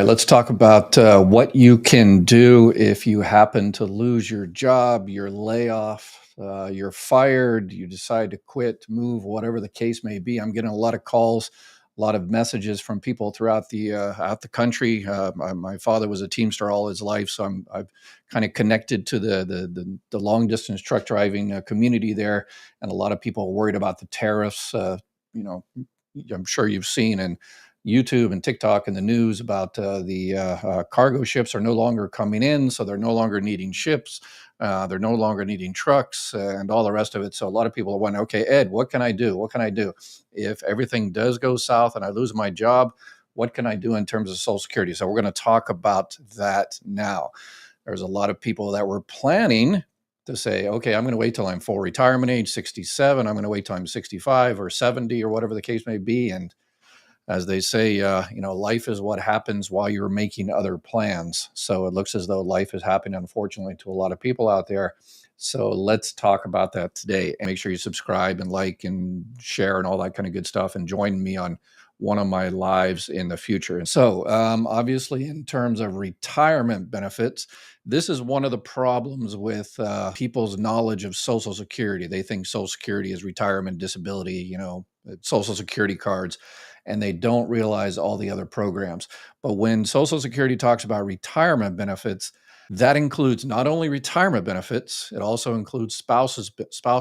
right, let's talk about what you can do if you happen to lose your job, your layoff, you're fired, you decide to quit, move, whatever the case may be. I'm getting a lot of calls, a lot of messages from people throughout the country. My father was a Teamster all his life, so I've kind of connected to the long distance truck driving community there, and a lot of people are worried about the tariffs. You know, I'm sure you've seen and YouTube and TikTok and the news about the cargo ships are no longer coming in, so they're no longer needing ships, they're no longer needing trucks, and all the rest of it. So a lot of people are wondering, okay, Ed, what can I do? What can I do if everything does go south and I lose my job? What can I do in terms of Social Security? So we're going to talk about that now. There's a lot of people that were planning to say, okay, I'm going to wait till I'm full retirement age, 67. I'm going to wait till I'm 65 or 70 or whatever the case may be, and as they say, life is what happens while you're making other plans. So it looks as though life is happening, unfortunately, to a lot of people out there. So let's talk about that today. And make sure you subscribe and like and share and all that kind of good stuff. And join me on one of my lives in the future. So, obviously, in terms of retirement benefits, this is one of the problems with people's knowledge of Social Security. They think Social Security is retirement, disability, Social Security cards, and they don't realize all the other programs. But when Social Security talks about retirement benefits, that includes not only retirement benefits, it also includes spouse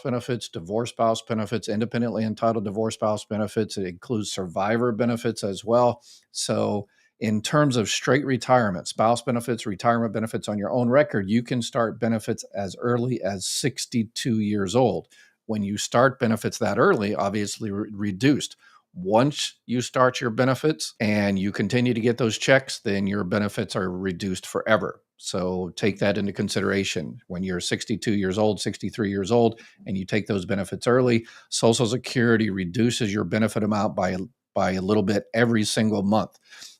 benefits, divorce spouse benefits, independently entitled divorce spouse benefits. It includes survivor benefits as well. So in terms of straight retirement, spouse benefits, retirement benefits on your own record, you can start benefits as early as 62 years old. When you start benefits that early, obviously reduced. Once you start your benefits and you continue to get those checks, then your benefits are reduced forever. So take that into consideration. When you're 62 years old, 63 years old, and you take those benefits early, Social Security reduces your benefit amount by a little bit every single month.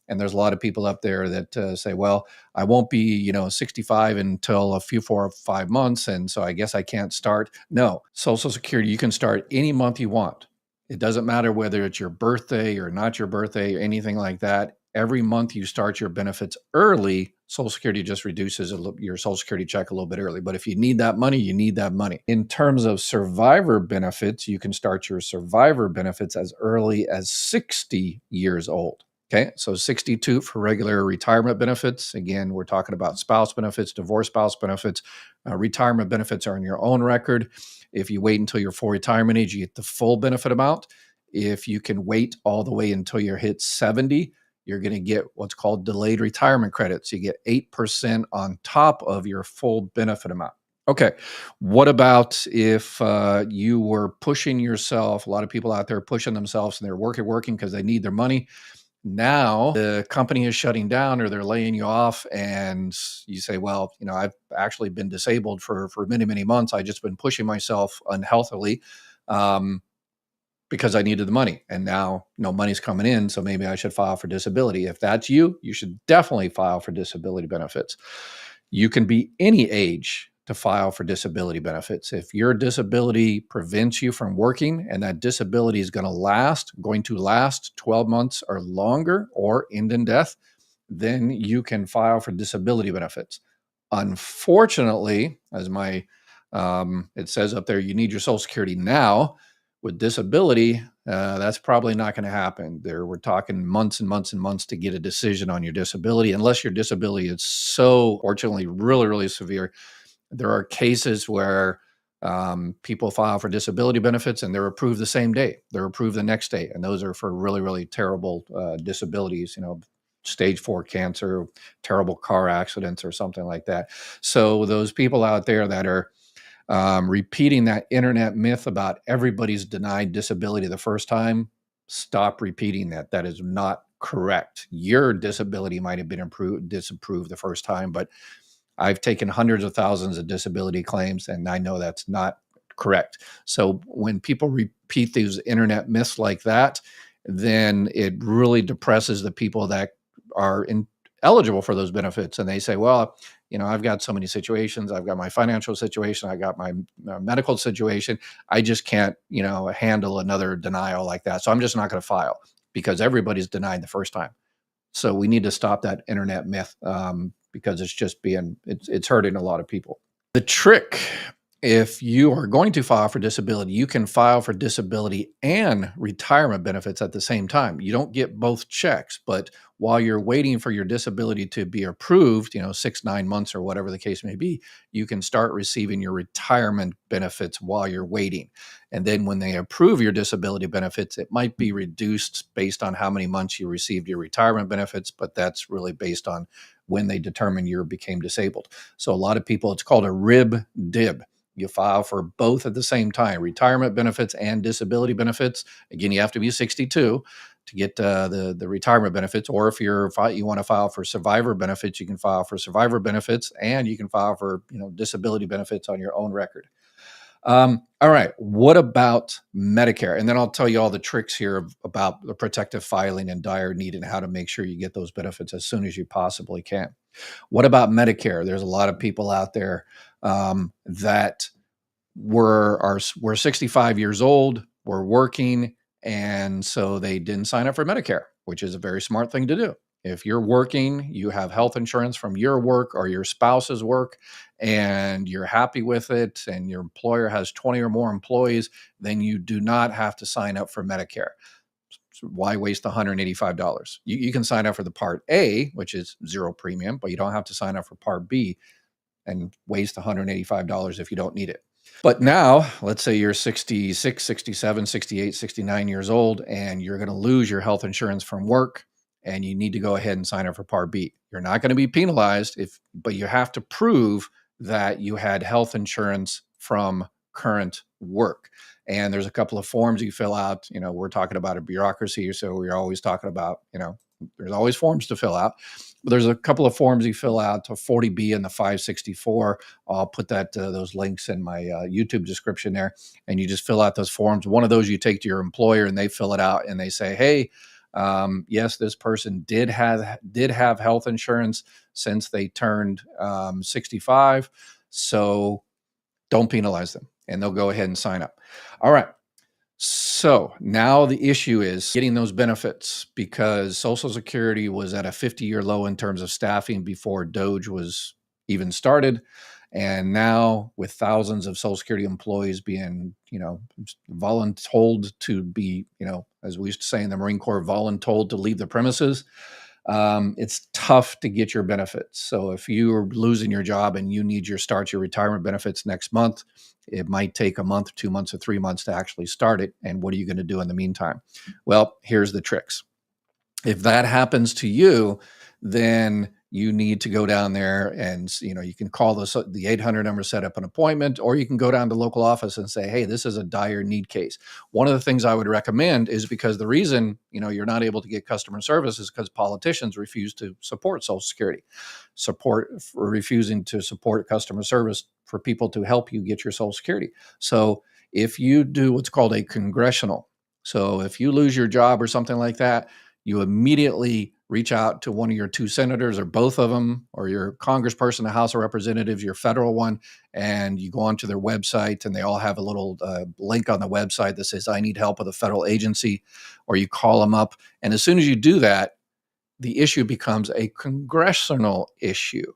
And there's a lot of people up there that say, well, I won't be, 65 until 4 or 5 months. And so I guess I can't start. No, Social Security, you can start any month you want. It doesn't matter whether it's your birthday or not your birthday or anything like that. Every month you start your benefits early, Social Security just reduces your Social Security check a little bit early. But if you need that money, you need that money. In terms of survivor benefits, you can start your survivor benefits as early as 60 years old. Okay, so 62 for regular retirement benefits. Again, we're talking about spouse benefits, divorce spouse benefits. Retirement benefits are on your own record. If you wait until your full retirement age, you get the full benefit amount. If you can wait all the way until you're hit 70, you're going to get what's called delayed retirement credits. You get 8% on top of your full benefit amount. Okay, what about if you were pushing yourself? A lot of people out there pushing themselves and they're working because they need their money. Now the company is shutting down or they're laying you off, and you say, well, I've actually been disabled for many, many months. I just been pushing myself unhealthily because I needed the money, and now no money's coming in. So maybe I should file for disability. If that's you, you should definitely file for disability benefits. You can be any age to file for disability benefits. If your disability prevents you from working and that disability is going to last 12 months or longer or end in death, then you can file for disability benefits. Unfortunately, as it says up there, you need your Social Security now. With disability, that's probably not going to happen. We're talking months and months and months to get a decision on your disability, unless your disability is so, fortunately, really, really severe. There are cases where people file for disability benefits and they're approved the same day. They're approved the next day. And those are for really, really terrible disabilities, stage 4 cancer, terrible car accidents or something like that. So those people out there that are repeating that internet myth about everybody's denied disability the first time, stop repeating that. That is not correct. Your disability might have been disapproved the first time, but I've taken hundreds of thousands of disability claims, and I know that's not correct. So when people repeat these internet myths like that, then it really depresses the people that are eligible for those benefits. And they say, well, I've got so many situations. I've got my financial situation. I got my medical situation. I just can't, handle another denial like that. So I'm just not going to file because everybody's denied the first time. So we need to stop that internet myth, because it's hurting a lot of people. The trick, if you are going to file for disability, you can file for disability and retirement benefits at the same time. You don't get both checks, but while you're waiting for your disability to be approved, 6, 9 months or whatever the case may be, you can start receiving your retirement benefits while you're waiting. And then when they approve your disability benefits, it might be reduced based on how many months you received your retirement benefits, but that's really based on when they determine you became disabled. So a lot of people, it's called a rib dib. You file for both at the same time, retirement benefits and disability benefits. Again, you have to be 62 to get the retirement benefits, or if you want to file for survivor benefits, you can file for survivor benefits, and you can file for disability benefits on your own record. All right, what about Medicare? And then I'll tell you all the tricks here about the protective filing and dire need and how to make sure you get those benefits as soon as you possibly can. What about Medicare? There's a lot of people out there that were 65 years old, were working, and so they didn't sign up for Medicare, which is a very smart thing to do. If you're working, you have health insurance from your work or your spouse's work, and you're happy with it, and your employer has 20 or more employees, then you do not have to sign up for Medicare. So why waste $185? You can sign up for the Part A, which is zero premium, but you don't have to sign up for Part B and waste $185 if you don't need it. But now, let's say you're 66, 67, 68, 69 years old, and you're going to lose your health insurance from work, and you need to go ahead and sign up for Part B. You're not going to be penalized, but you have to prove that you had health insurance from current work. And there's a couple of forms you fill out. We're talking about a bureaucracy, so we're always talking about, there's always forms to fill out. But there's a couple of forms you fill out, to 40B and the 564. I'll put those links in my YouTube description there, and you just fill out those forms. One of those you take to your employer, and they fill it out, and they say, hey, yes, this person did have health insurance since they turned 65, so don't penalize them, and they'll go ahead and sign up. All right. So now the issue is getting those benefits, because Social Security was at a 50-year low in terms of staffing before DOGE was even started. And now, with thousands of Social Security employees being, voluntold to be, as we used to say in the Marine Corps, voluntold to leave the premises, it's tough to get your benefits. So if you are losing your job and you need your retirement benefits next month, it might take a month, 2 months, or 3 months to actually start it. And what are you going to do in the meantime? Well, here's the tricks. If that happens to you, then you need to go down there and, you can call the 800 number, set up an appointment, or you can go down to local office and say, hey, this is a dire need case. One of the things I would recommend is, because the reason, you're not able to get customer service is because politicians refuse to support Social Security, refusing to support customer service for people to help you get your Social Security. So if you do what's called a congressional, so if you lose your job or something like that, you immediately reach out to one of your 2 senators, or both of them, or your congressperson, the House of Representatives, your federal one, and you go onto their website, and they all have a little link on the website that says, I need help with a federal agency, or you call them up. And as soon as you do that, the issue becomes a congressional issue.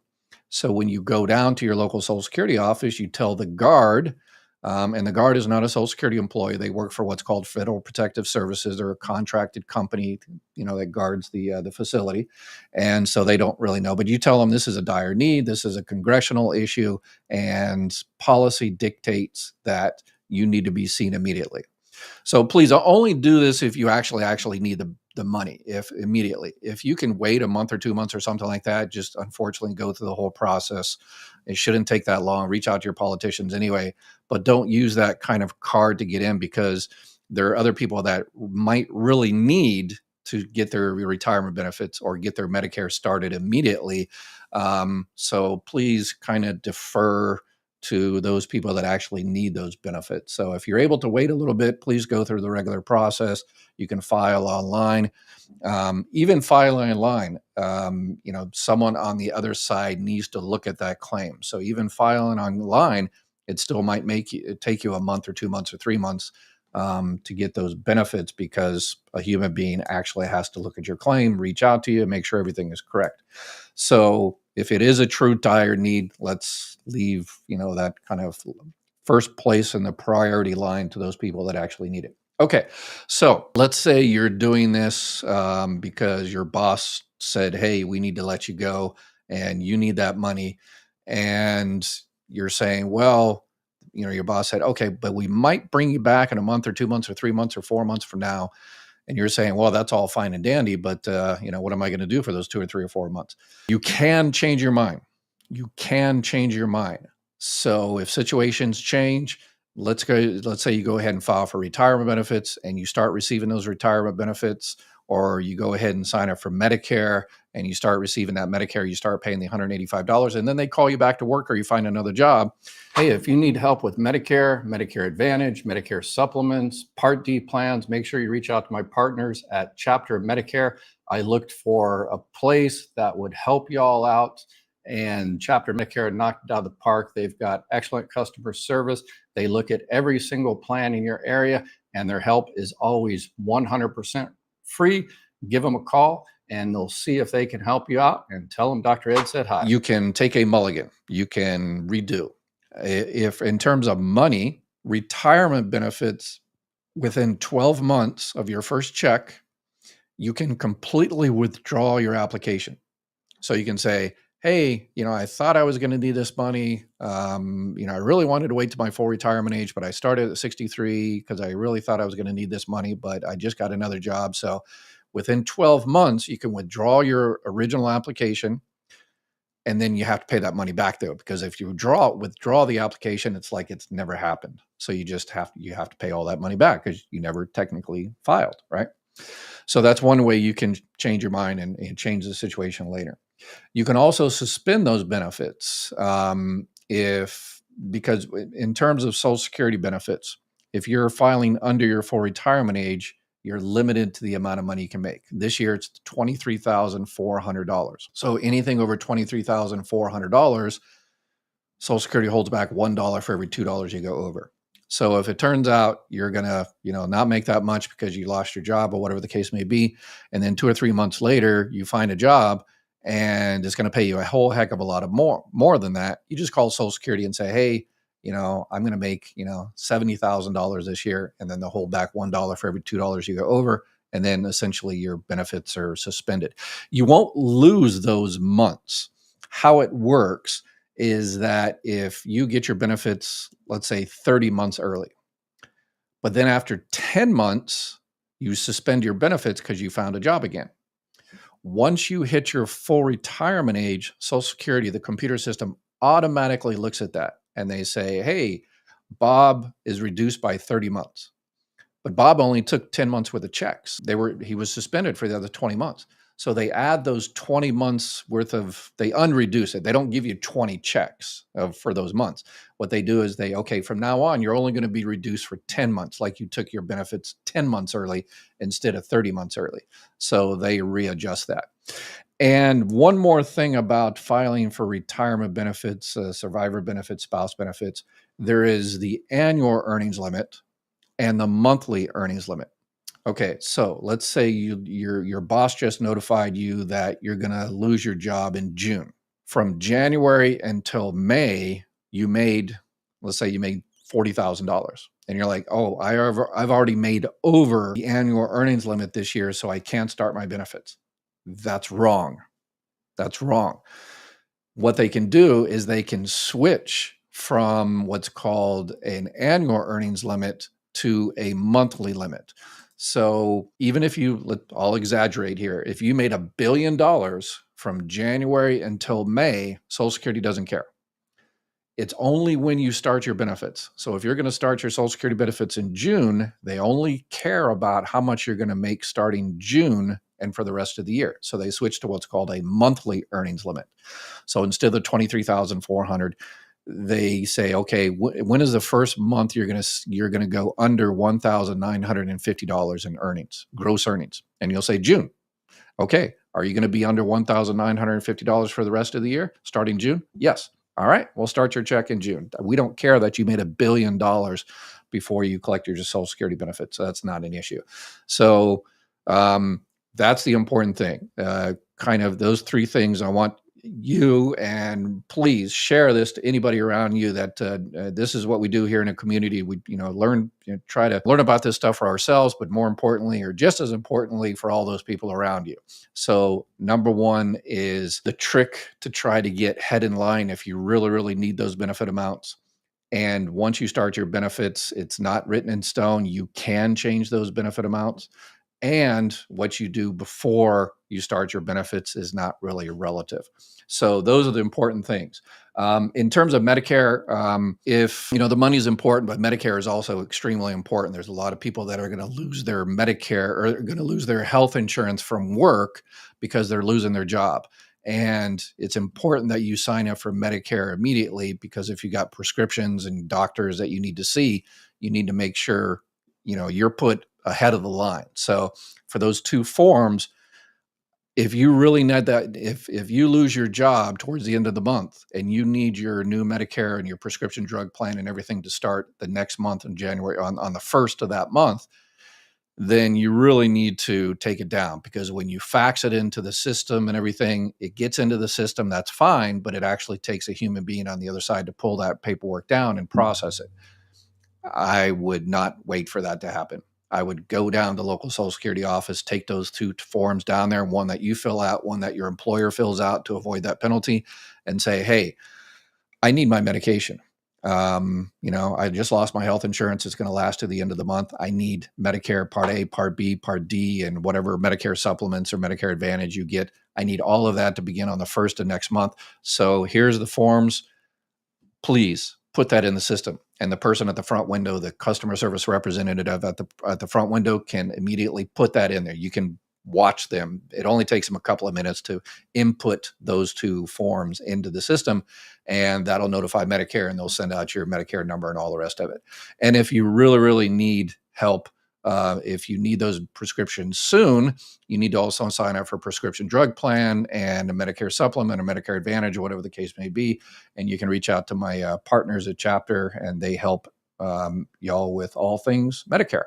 So when you go down to your local Social Security office, you tell the Guard, and the Guard is not a Social Security employee. They work for what's called Federal Protective Services. They're a contracted company, that guards the facility. And so they don't really know. But you tell them this is a dire need, this is a congressional issue, and policy dictates that you need to be seen immediately. So please only do this if you actually need the money, if immediately. If you can wait a month or 2 months or something like that, just unfortunately go through the whole process. It shouldn't take that long. Reach out to your politicians anyway, but don't use that kind of card to get in, because there are other people that might really need to get their retirement benefits or get their Medicare started immediately. So please kind of defer to those people that actually need those benefits. So if you're able to wait a little bit, please go through the regular process. You can file online. Even filing online, someone on the other side needs to look at that claim. So even filing online, it still might take you a month or 2 months or 3 months to get those benefits, because a human being actually has to look at your claim, reach out to you, and make sure everything is correct. So if it is a true dire need, let's leave, that kind of first place in the priority line to those people that actually need it. Okay, so let's say you're doing this because your boss said, hey, we need to let you go and you need that money. And you're saying, well, your boss said, okay, but we might bring you back in a month or 2 months or 3 months or 4 months from now. And you're saying, well, that's all fine and dandy, but what am I going to do for those 2 or 3 or 4 months? You can change your mind. You can change your mind. So if situations change, let's say you go ahead and file for retirement benefits and you start receiving those retirement benefits, or you go ahead and sign up for Medicare and you start receiving that Medicare, you start paying the $185, and then they call you back to work or you find another job. Hey, if you need help with Medicare, Medicare Advantage, Medicare supplements, Part D plans, make sure you reach out to my partners at Chapter Medicare. I looked for a place that would help you all out, and Chapter Medicare knocked it out of the park. They've got excellent customer service. They look at every single plan in your area, and their help is always 100% free. Give them a call and they'll see if they can help you out, and tell them Dr. Ed said hi. You can take a mulligan. You can redo. If in terms of money, retirement benefits, within 12 months of your first check, you can completely withdraw your application. So you can say, hey, I thought I was going to need this money. I really wanted to wait to my full retirement age, but I started at 63 because I really thought I was going to need this money, but I just got another job. So within 12 months, you can withdraw your original application, and then you have to pay that money back though, because if you withdraw the application, it's like it's never happened. So you have to pay all that money back because you never technically filed, right? So that's one way you can change your mind and change the situation later. You can also suspend those benefits because in terms of Social Security benefits, if you're filing under your full retirement age, you're limited to the amount of money you can make. This year, it's $23,400. So anything over $23,400, Social Security holds back $1 for every $2 you go over. So if it turns out you're going to, not make that much because you lost your job or whatever the case may be, and then 2 or 3 months later, you find a job and it's going to pay you a whole heck of a lot of more than that, you just call Social Security and say, hey, I'm going to make, $70,000 this year, and then they'll hold back $1 for every $2 you go over. And then essentially your benefits are suspended. You won't lose those months. How it works is that if you get your benefits, let's say 30 months early, but then after 10 months, you suspend your benefits because you found a job again. Once you hit your full retirement age, Social Security, the computer system, automatically looks at that and they say, hey, Bob is reduced by 30 months. But Bob only took 10 months worth of checks. He was suspended for the other 20 months. So they add those 20 months worth they unreduce it. They don't give you 20 checks for those months. What they do is from now on, you're only going to be reduced for 10 months, like you took your benefits 10 months early instead of 30 months early. So they readjust that. And one more thing about filing for retirement benefits, survivor benefits, spouse benefits, there is the annual earnings limit and the monthly earnings limit. Okay, so let's say your boss just notified you that you're going to lose your job in June. From January until May, let's say you made $40,000. And you're like, oh, I've already made over the annual earnings limit this year, so I can't start my benefits. That's wrong. That's wrong. What they can do is they can switch from what's called an annual earnings limit to a monthly limit. So even if I'll exaggerate here, if you made $1 billion from January until May, Social Security doesn't care. It's only when you start your benefits. So if you're going to start your Social Security benefits in June, they only care about how much you're going to make starting June and for the rest of the year. So they switch to what's called a monthly earnings limit. So instead of the $23,400, they say, okay, when is the first month you're going to go under $1,950 in earnings, gross earnings? And you'll say June. Okay, are you going to be under $1,950 for the rest of the year, starting June? Yes. All right, we'll start your check in June. We don't care that you made $1 billion before you collect your Social Security benefits. So that's not an issue. So that's the important thing. Kind of those three things I want you, and please share this to anybody around you, that this is what we do here in a community. We try to learn about this stuff for ourselves, but more importantly, or just as importantly, for all those people around you. So number one is the trick to try to get head in line if you really need those benefit amounts. And once you start your benefits, it's not written in stone. You can change those benefit amounts. And what you do before you start your benefits is not really relative. So those are the important things. In terms of Medicare, if the money is important, but Medicare is also extremely important. There's a lot of people that are going to lose their Medicare, or going to lose their health insurance from work because they're losing their job. And it's important that you sign up for Medicare immediately, because if you got prescriptions and doctors that you need to see, you need to make sure you're put ahead of the line. So for those two forms, if you really need that, if you lose your job towards the end of the month and you need your new Medicare and your prescription drug plan and everything to start the next month in January, on the first of that month, then you really need to take it down, because when you fax it into the system and everything, it gets into the system, that's fine, but it actually takes a human being on the other side to pull that paperwork down and process it. I would not wait for that to happen. I would go down to the local Social Security office, take those two forms down there, one that you fill out, one that your employer fills out to avoid that penalty, and say, hey, I need my medication. I just lost my health insurance. It's going to last to the end of the month. I need Medicare Part A, Part B, Part D, and whatever Medicare supplements or Medicare Advantage you get. I need all of that to begin on the first of next month. So here's the forms. Please put that in the system. And the person at the front window, the customer service representative at the front window, can immediately put that in there. You can watch them. It only takes them a couple of minutes to input those two forms into the system, and that'll notify Medicare, and they'll send out your Medicare number and all the rest of it. And if you really need help, if you need those prescriptions soon, you need to also sign up for a prescription drug plan and a Medicare supplement or Medicare Advantage, or whatever the case may be. And you can reach out to my partners at Chapter, and they help y'all with all things Medicare.